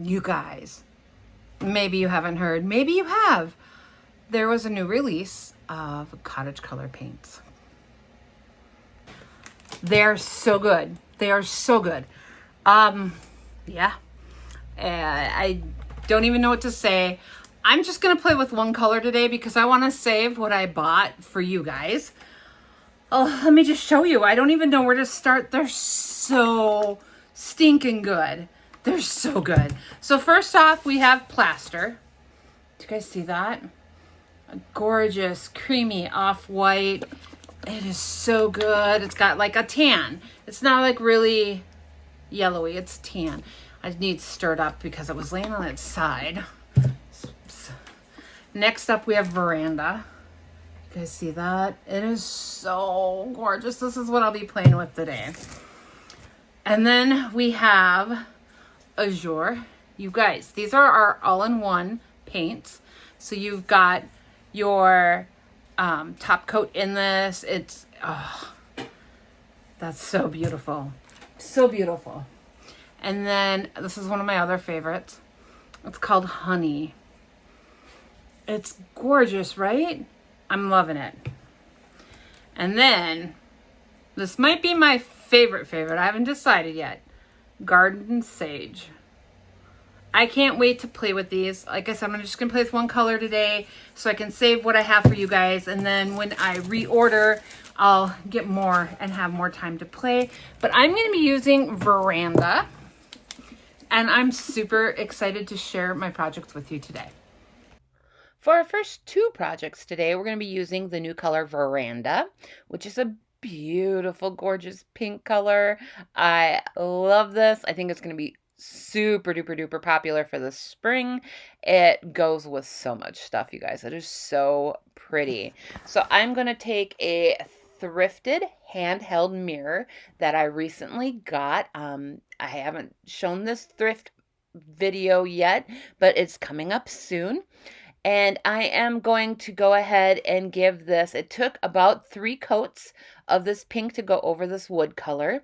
You guys, maybe you haven't heard, maybe you have. There was a new release of Cottage Color paints. They're so good. They are so good. Yeah. I don't even know what to say. I'm just going to play with one color today because I want to save what I bought for you guys. Oh, let me just show you. I don't even know where to start. They're so stinking good. They're so good. So first off, we have plaster. Do you guys see that? A gorgeous, creamy off-white. It is so good. It's got like a tan. It's not like really yellowy. It's tan. I need stirred up because it was laying on its side. Next up, we have Veranda. You guys see that? It is so gorgeous. This is what I'll be playing with today. And then we have Azure. You guys, these are our all-in-one paints. So you've got your top coat in this. It's, oh, that's so beautiful. So beautiful. And then this is one of my other favorites. It's called Honey. It's gorgeous, right? I'm loving it. And then this might be my favorite. I haven't decided yet. Garden Sage. I can't wait to play with these. Like I said, I'm just going to play with one color today so I can save what I have for you guys. And then when I reorder, I'll get more and have more time to play. But I'm going to be using Veranda. And I'm super excited to share my projects with you today. For our first two projects today, we're going to be using the new color Veranda, which is a beautiful, gorgeous pink color. I love this. I think it's going to be super duper duper popular for the spring. It goes with so much stuff, you guys. It is so pretty. So I'm going to take a thrifted handheld mirror that I recently got. I haven't shown this thrift video yet, but it's coming up soon. And I am going to go ahead and give this, it took about 3 coats of this pink to go over this wood color.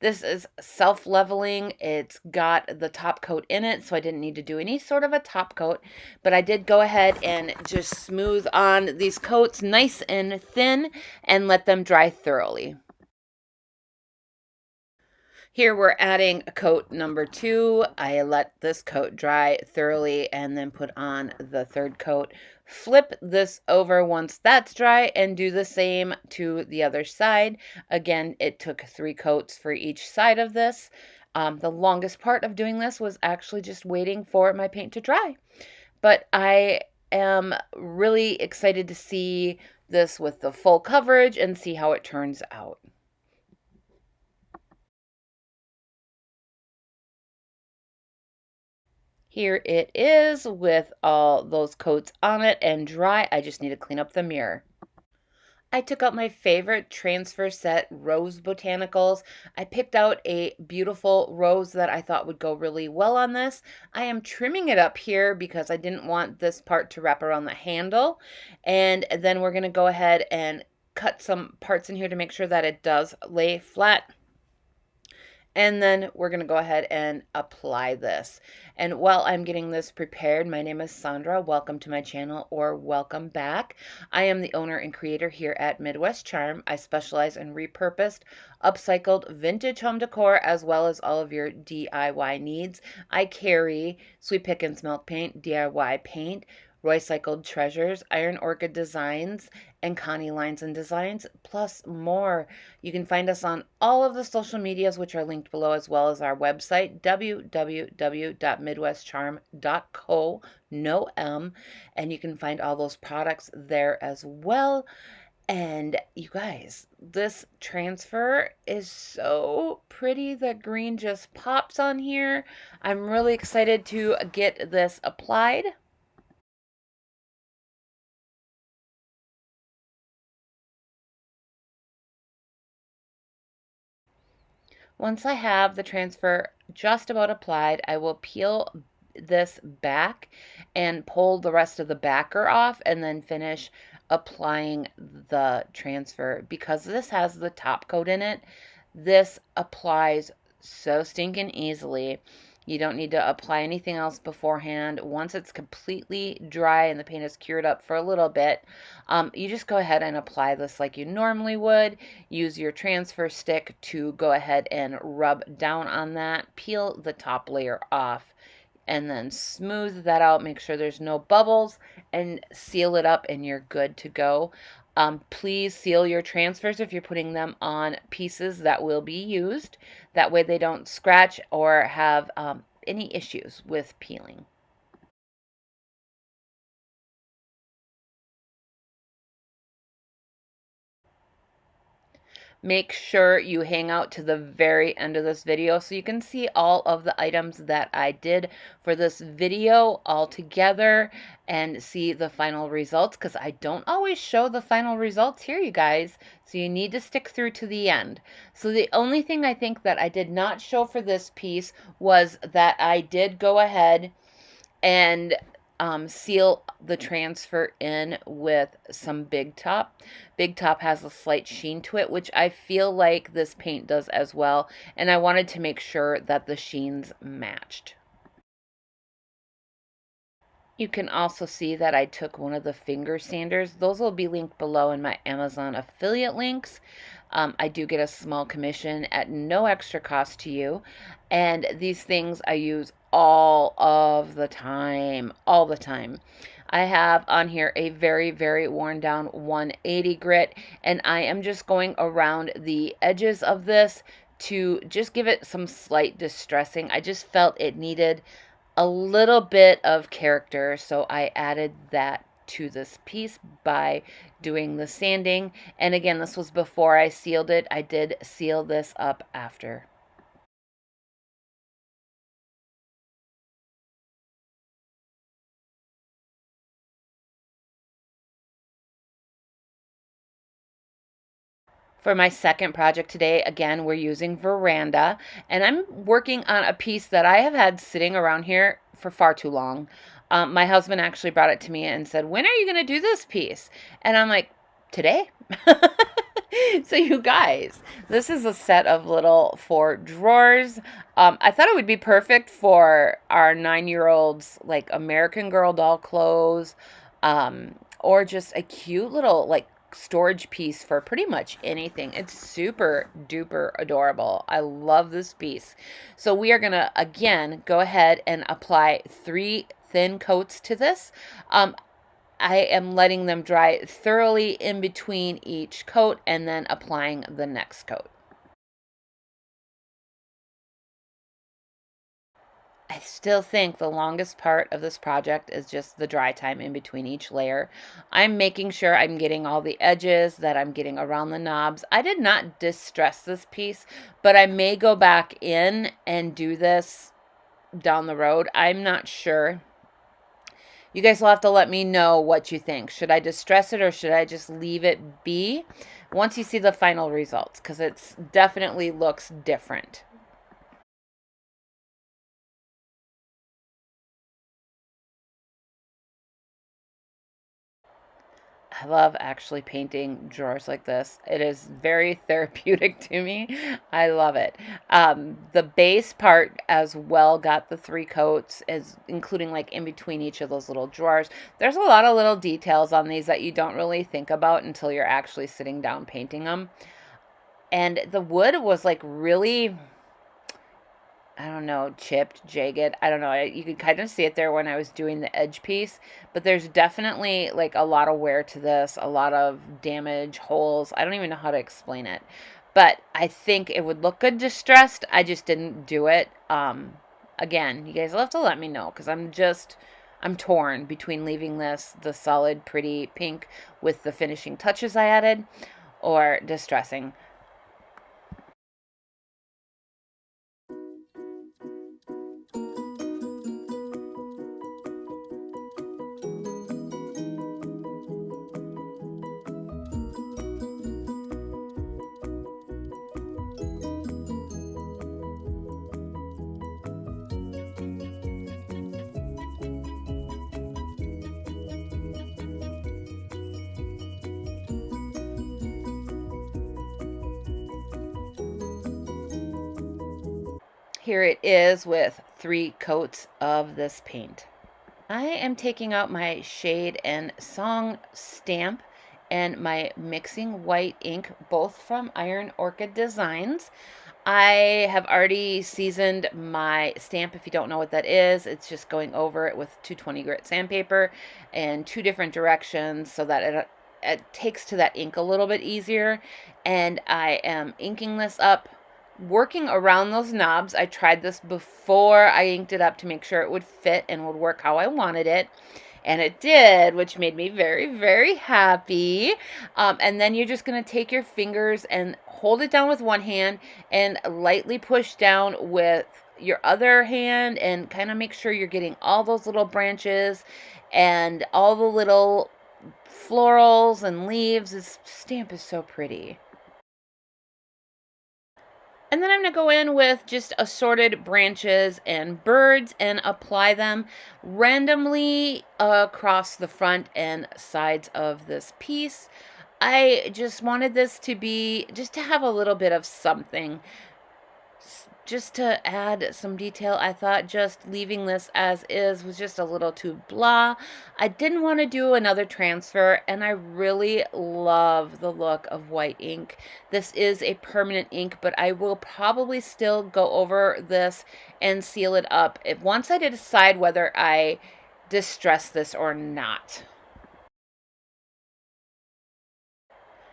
This is self-leveling. It's got the top coat in it, so I didn't need to do any sort of a top coat. But I did go ahead and just smooth on these coats nice and thin and let them dry thoroughly. Here we're adding coat number 2. I let this coat dry thoroughly and then put on the third coat. Flip this over once that's dry and do the same to the other side. Again, it took 3 coats for each side of this. The longest part of doing this was actually just waiting for my paint to dry. But I am really excited to see this with the full coverage and see how it turns out. Here it is with all those coats on it and dry. I just need to clean up the mirror. I took out my favorite transfer set rose botanicals. I picked out a beautiful rose that I thought would go really well on this. I am trimming it up here because I didn't want this part to wrap around the handle. And then we're going to go ahead and cut some parts in here to make sure that it does lay flat. And then we're going to go ahead and apply this. And while I'm getting this prepared, my name is Sandra. Welcome to my channel, or welcome back. I am the owner and creator here at Midwest Charm. I specialize in repurposed, upcycled, vintage home decor, as well as all of your DIY needs. I carry Sweet Pickins Milk Paint, DIY paint, Roycycled Treasures, Iron Orchid Designs, and Connie Lines and Designs, plus more. You can find us on all of the social medias, which are linked below, as well as our website, www.midwestcharm.co, no M, and you can find all those products there as well. And you guys, this transfer is so pretty. The green just pops on here. I'm really excited to get this applied. Once I have the transfer just about applied, I will peel this back and pull the rest of the backer off and then finish applying the transfer. Because this has the top coat in it, this applies so stinking easily. You don't need to apply anything else beforehand. Once it's completely dry and the paint is cured up for a little bit, you just go ahead and apply this like you normally would. Use your transfer stick to go ahead and rub down on that. Peel the top layer off and then smooth that out. Make sure there's no bubbles and seal it up and you're good to go. Please seal your transfers if you're putting them on pieces that will be used. That way they don't scratch or have any issues with peeling. Make sure you hang out to the very end of this video so you can see all of the items that I did for this video all together and see the final results, because I don't always show the final results here, you guys, so you need to stick through to the end. So the only thing I think that I did not show for this piece was that I did go ahead and seal the transfer in with some Big Top. Big Top has a slight sheen to it, which I feel like this paint does as well, and I wanted to make sure that the sheens matched. You can also see that I took one of the finger sanders. Those will be linked below in my Amazon affiliate links. I do get a small commission at no extra cost to you. And these things I use all of the time, all the time. I have on here a very, very worn down 180 grit, and I am just going around the edges of this to just give it some slight distressing. I just felt it needed a little bit of character, so I added that to this piece by doing the sanding. And again, this was before I sealed it. I did seal this up after. For my second project today, again, we're using Veranda, and I'm working on a piece that I have had sitting around here for far too long. My husband actually brought it to me and said, "When are you going to do this piece?" And I'm like, "Today." So you guys, this is a set of little 4 drawers. I thought it would be perfect for our 9-year-old's like American Girl doll clothes, or just a cute little like storage piece for pretty much anything. It's super duper adorable. I love this piece. So we are gonna again go ahead and apply 3 thin coats to this. I am letting them dry thoroughly in between each coat and then applying the next coat. I still think the longest part of this project is just the dry time in between each layer. I'm making sure I'm getting all the edges, that I'm getting around the knobs. I did not distress this piece, but I may go back in and do this down the road. I'm not sure. You guys will have to let me know what you think. Should I distress it or should I just leave it be once you see the final results? Because it definitely looks different. I love actually painting drawers like this. It is very therapeutic to me. I love it. The base part as well got the 3 coats, as including like in between each of those little drawers. There's a lot of little details on these that you don't really think about until you're actually sitting down painting them. And the wood was like really, I don't know, chipped, jagged. I don't know. You could kind of see it there when I was doing the edge piece, but there's definitely like a lot of wear to this, a lot of damage, holes. I don't even know how to explain it, but I think it would look good distressed. I just didn't do it. Again, you guys will have to let me know, because I'm torn between leaving this the solid, pretty pink with the finishing touches I added, or distressing. Here it is with 3 coats of this paint. I am taking out my Shade and Song stamp and my mixing white ink, both from Iron Orchid Designs. I have already seasoned my stamp. If you don't know what that is, it's just going over it with 220 grit sandpaper in 2 different directions so that it takes to that ink a little bit easier. And I am inking this up, working around those knobs. I tried this before I inked it up to make sure it would fit and would work how I wanted it. And it did, which made me very, very happy. And then you're just going to take your fingers and hold it down with one hand and lightly push down with your other hand and kind of make sure you're getting all those little branches and all the little florals and leaves. This stamp is so pretty. And then I'm going to go in with just assorted branches and birds and apply them randomly across the front and sides of this piece. I just wanted this to be, just to have a little bit of something, just to add some detail. I thought just leaving this as is was just a little too blah. I didn't want to do another transfer, and I really love the look of white ink. This is a permanent ink, but I will probably still go over this and seal it up once I decide whether I distress this or not.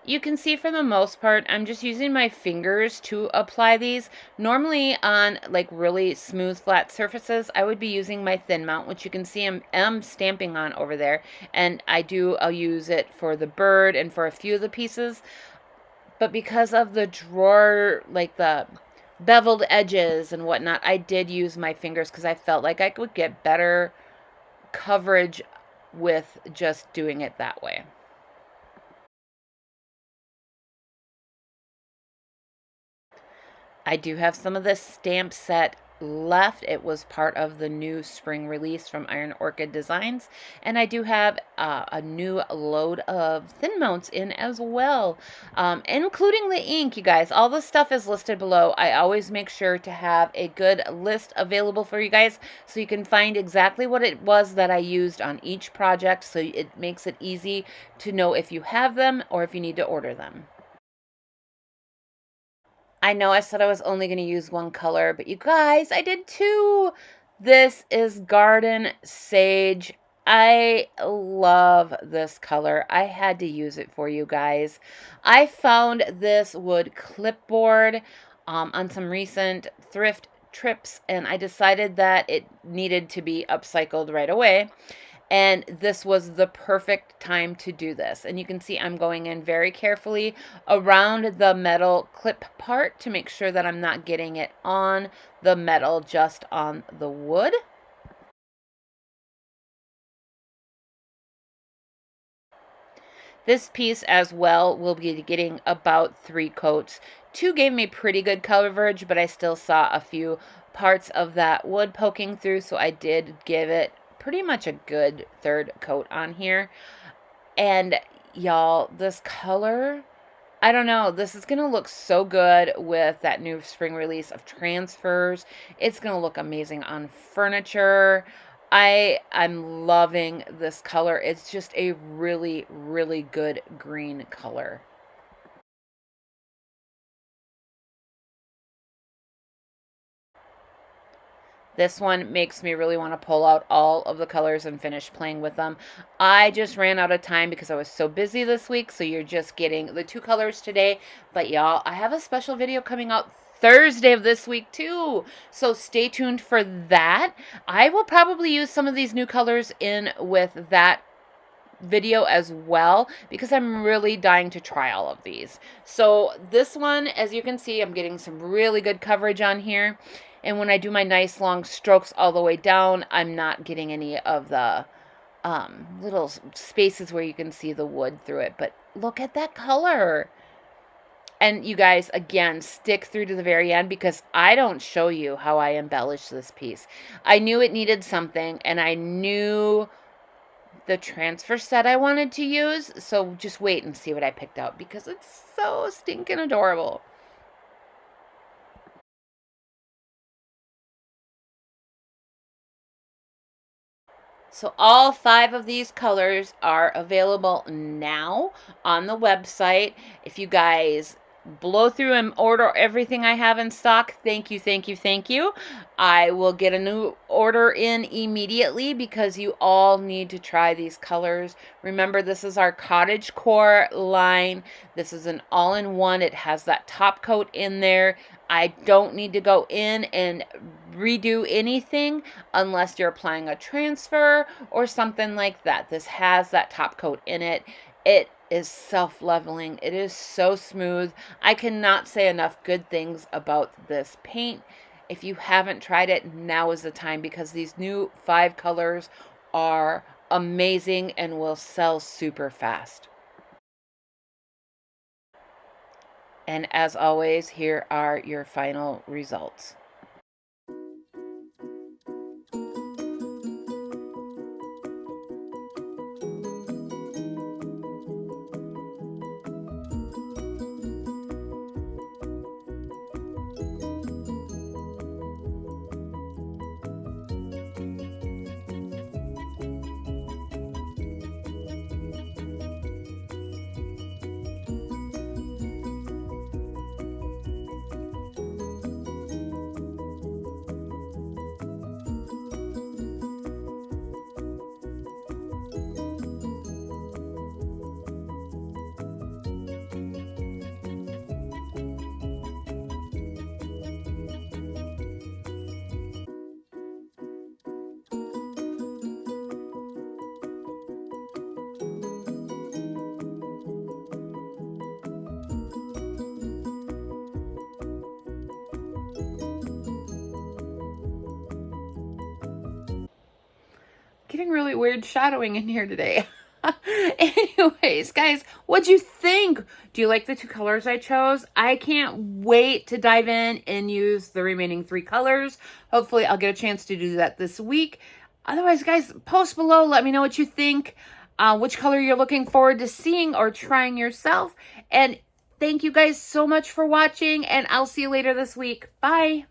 You can see for the most part, I'm just using my fingers to apply these. Normally on like really smooth flat surfaces, I would be using my thin mount, which you can see I'm stamping on over there. And I'll use it for the bird and for a few of the pieces. But because of the drawer, like the beveled edges and whatnot, I did use my fingers because I felt like I could get better coverage with just doing it that way. I do have some of this stamp set left. It was part of the new spring release from Iron Orchid Designs. And I do have a new load of thin mounts in as well, including the ink, you guys. All the stuff is listed below. I always make sure to have a good list available for you guys so you can find exactly what it was that I used on each project, so it makes it easy to know if you have them or if you need to order them. I know I said I was only going to use one color, but you guys, I did 2. This is Garden Sage. I love this color. I had to use it for you guys. I found this wood clipboard on some recent thrift trips, and I decided that it needed to be upcycled right away. And this was the perfect time to do this. And you can see I'm going in very carefully around the metal clip part to make sure that I'm not getting it on the metal, just on the wood. This piece as well will be getting about 3 coats. 2 gave me pretty good coverage, but I still saw a few parts of that wood poking through, so I did give it pretty much a good 3rd coat on here. And y'all, this color, I don't know, this is gonna look so good with that new spring release of transfers. It's gonna look amazing on furniture. I'm loving this color. It's just a really, really good green color. This one makes me really want to pull out all of the colors and finish playing with them. I just ran out of time because I was so busy this week, so you're just getting the 2 colors today. But y'all, I have a special video coming out Thursday of this week too, so stay tuned for that. I will probably use some of these new colors in with that video as well because I'm really dying to try all of these. So this one, as you can see, I'm getting some really good coverage on here. And when I do my nice long strokes all the way down, I'm not getting any of the little spaces where you can see the wood through it. But look at that color. And you guys, again, stick through to the very end because I don't show you how I embellish this piece. I knew it needed something, and I knew the transfer set I wanted to use. So just wait and see what I picked out because it's so stinking adorable. So all 5 of these colors are available now on the website. If you guys blow through and order everything I have in stock, thank you, thank you, thank you. I will get a new order in immediately because you all need to try these colors. Remember, this is our Cottage Core line. This is an all-in-one. It has that top coat in there. I don't need to go in and redo anything unless you're applying a transfer or something like that. This has that top coat in it. It is self-leveling. It is so smooth. I cannot say enough good things about this paint. If you haven't tried it, now is the time because these new 5 colors are amazing and will sell super fast. And as always, here are your final results. Getting really weird shadowing in here today. Anyways, guys, what'd you think? Do you like the 2 colors I chose? I can't wait to dive in and use the remaining 3 colors. Hopefully, I'll get a chance to do that this week. Otherwise, guys, post below. Let me know what you think, which color you're looking forward to seeing or trying yourself. And thank you guys so much for watching, and I'll see you later this week. Bye.